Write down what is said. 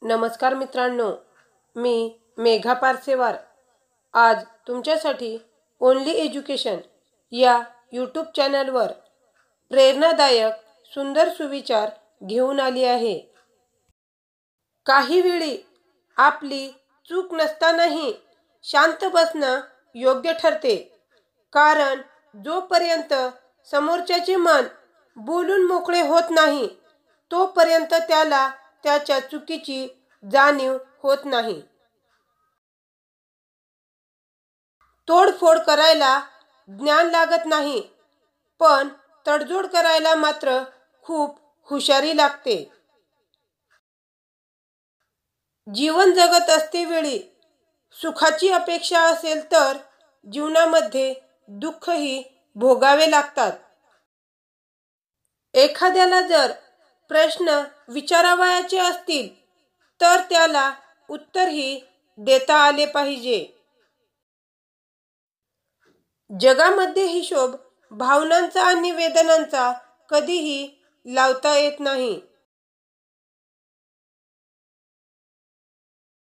नमस्कार मित्रांनो, मी मेघा पारसेवार आज तुमच्यासाठी ओनली एज्युकेशन या यूट्यूब चॅनलवर प्रेरणादायक सुंदर सुविचार घेऊन आली आहे। काही वेळी आपली चूक नसतानाही शांत बसणं योग्य ठरते, कारण जोपर्यंत समोरच्याचे मन बोलून मोकळे होत नाही तोपर्यंत त्याला त्याच्या चुकीची जाणीव होत नाही। तोडफोड करायला ज्ञान लागत नाही, पण तडजोड करायला मात्र खूप हुशारी लागते। जीवन जगत असतेवेळी सुखाची अपेक्षा असेल तर जीवनामध्ये दुःखही भोगावे लागतात। एखाद्याला जर प्रश्न विचारावयाचे असतील तर त्याला उत्तरही देता आले पाहिजे। जगामध्ये हिशोब भावनांचा आणि वेदनांचा कधीही लावता येत नाही।